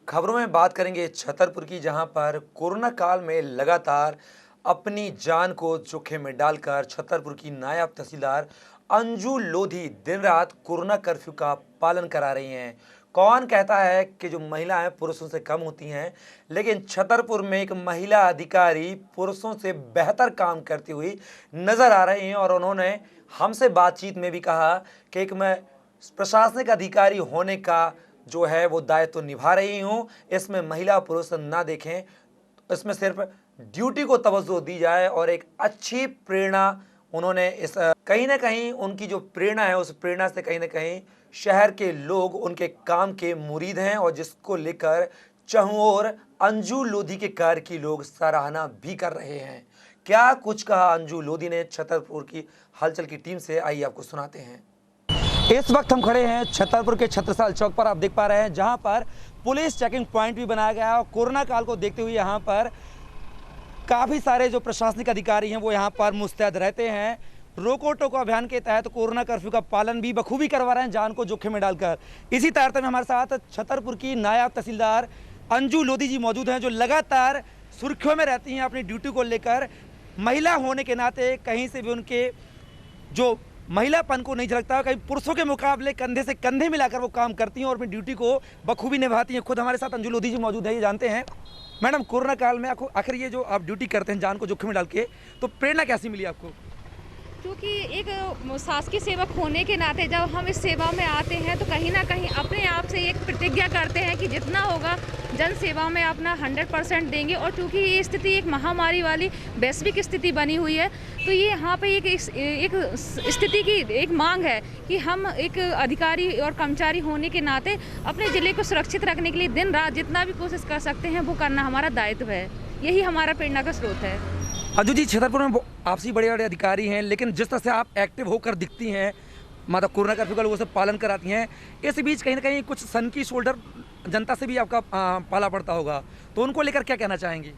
खबरों में बात करेंगे छतरपुर की, जहां पर कोरोना काल में लगातार अपनी जान को जोखिम में डालकर छतरपुर की नायब तहसीलदार अंजू लोधी दिन रात कोरोना कर्फ्यू का पालन करा रही हैं। कौन कहता है कि जो महिलाएं पुरुषों से कम होती हैं, लेकिन छतरपुर में एक महिला अधिकारी पुरुषों से बेहतर काम करती हुई नजर आ रही हैं और उन्होंने हमसे बातचीत में भी कहा कि एक मैं प्रशासनिक अधिकारी होने का जो है वो दायित्व तो निभा रही हूँ। इसमें महिला पुरुष ना देखें, इसमें सिर्फ ड्यूटी को तवज्जो दी जाए और एक अच्छी प्रेरणा उन्होंने इस कहीं ना कहीं उनकी जो प्रेरणा है उस प्रेरणा से कहीं ना कहीं शहर के लोग उनके काम के मुरीद हैं और जिसको लेकर चहुओर अंजू लोधी के कार्य की लोग सराहना भी कर रहे हैं। क्या कुछ कहा अंजू लोधी ने छतरपुर की हलचल की टीम से, आइए आपको सुनाते हैं। इस वक्त हम खड़े हैं छतरपुर के छत्रसाल चौक पर, आप देख पा रहे हैं, जहां पर पुलिस चेकिंग पॉइंट भी बनाया गया है और कोरोना काल को देखते हुए यहां पर काफ़ी सारे जो प्रशासनिक अधिकारी हैं वो यहां पर मुस्तैद रहते हैं। रोको टोको अभियान के तहत कोरोना कर्फ्यू का पालन भी बखूबी करवा रहे हैं, जान को जोखिम में डालकर। इसी तारतम्य में हमारे साथ छतरपुर की नायब तहसीलदार अंजू लोधी जी मौजूद हैं, जो लगातार सुर्खियों में रहती हैं अपनी ड्यूटी को लेकर। महिला होने के नाते कहीं से भी उनके जो महिलापन को नहीं झलकता, कहीं पुरुषों के मुकाबले कंधे से कंधे मिलाकर वो काम करती हैं और अपनी ड्यूटी को बखूबी निभाती हैं। खुद हमारे साथ अंजू लोधी जी मौजूद है, ये जानते हैं। मैडम, कोरोना काल में आखिर ये जो आप ड्यूटी करते हैं जान को जोखिम में डाल के, तो प्रेरणा कैसी मिली आपको? क्योंकि एक शासकीय सेवक होने के नाते जब हम इस सेवा में आते हैं तो कहीं ना कहीं अपने आप से एक प्रतिज्ञा करते हैं कि जितना होगा जन सेवा में अपना 100% देंगे। और चूँकि ये स्थिति एक महामारी वाली वैश्विक स्थिति बनी हुई है, तो ये यहाँ पे एक स्थिति की एक मांग है कि हम एक अधिकारी और कर्मचारी होने के नाते अपने ज़िले को सुरक्षित रखने के लिए दिन रात जितना भी कोशिश कर सकते हैं वो करना हमारा दायित्व है। यही हमारा प्रेरणा का स्रोत है। अंजू जी, छतरपुर में आपसी बड़े बड़े अधिकारी हैं, लेकिन जिस तरह से आप एक्टिव होकर दिखती हैं, मतलब कोरोना कर्फ्यू का लोगों से पालन कराती हैं, इस बीच कहीं ना कहीं कुछ सन की शोल्डर जनता से भी आपका पाला पड़ता होगा, तो उनको लेकर क्या कहना चाहेंगी?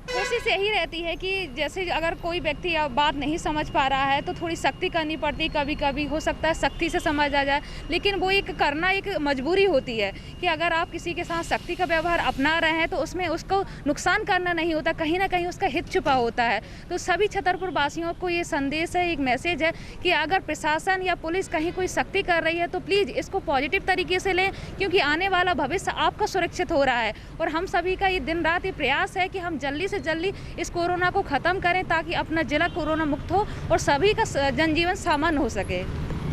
कोशिश यही रहती है कि जैसे अगर कोई व्यक्ति बात नहीं समझ पा रहा है तो थोड़ी सख्ती करनी पड़ती है। कभी कभी हो सकता है सख्ती से समझ आ जाए, लेकिन वो एक करना एक मजबूरी होती है कि अगर आप किसी के साथ सख्ती का व्यवहार अपना रहे हैं तो उसमें उसको नुकसान करना नहीं होता, कहीं ना कहीं उसका हित छुपा होता है। तो सभी छतरपुर वासियों को ये संदेश है, एक मैसेज है कि अगर प्रशासन या पुलिस कहीं कोई सख्ती कर रही है तो प्लीज़ इसको पॉजिटिव तरीके से लें, क्योंकि आने वाला भविष्य आपका सुरक्षित हो रहा है। और हम सभी का ये दिन रात ये प्रयास है कि हम जल्दी से जल्दी इस कोरोना को खत्म करें ताकि अपना जिला कोरोना मुक्त हो और सभी का जनजीवन सामान्य हो सके।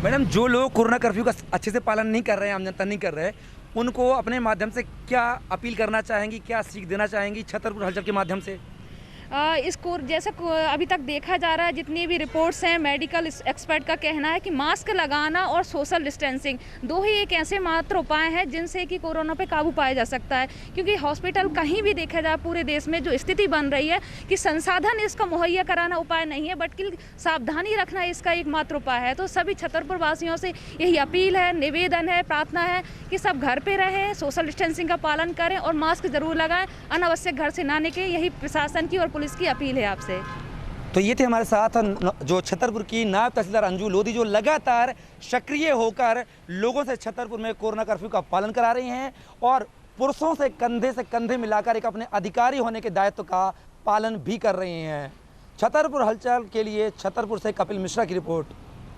मैडम, जो लोग कोरोना कर्फ्यू का अच्छे से पालन नहीं कर रहे हैं, आम जनता नहीं कर रहे, उनको अपने माध्यम से क्या अपील करना चाहेंगी, क्या सीख देना चाहेंगी छतरपुर हलचल के माध्यम से? इसको जैसे अभी तक देखा जा रहा है, जितनी भी रिपोर्ट्स हैं, मेडिकल एक्सपर्ट का कहना है कि मास्क लगाना और सोशल डिस्टेंसिंग दो ही एक ऐसे मात्र उपाय हैं जिनसे कि कोरोना पे काबू पाया जा सकता है। क्योंकि हॉस्पिटल कहीं भी देखा जाए पूरे देश में जो स्थिति बन रही है कि संसाधन इसका मुहैया कराना उपाय नहीं है, बट सावधानी रखना इसका एक मात्र उपाय है। तो सभी छतरपुर वासियों से यही अपील है, निवेदन है, प्रार्थना है कि सब घर पर रहें, सोशल डिस्टेंसिंग का पालन करें और मास्क जरूर लगाएं, अनावश्यक घर से ना निकलें। यही प्रशासन की और पुलिस की अपील है आपसे। तो ये थे हमारे साथ जो छतरपुर की नायब तहसीलदार अंजू लोधी, जो लगातार सक्रिय होकर लोगों से छतरपुर में कोरोना कर्फ्यू का पालन करा रही हैं और पुरुषों से कंधे मिलाकर एक अपने अधिकारी होने के दायित्व का पालन भी कर रही हैं। छतरपुर हलचल के लिए छतरपुर से कपिल मिश्रा की रिपोर्ट।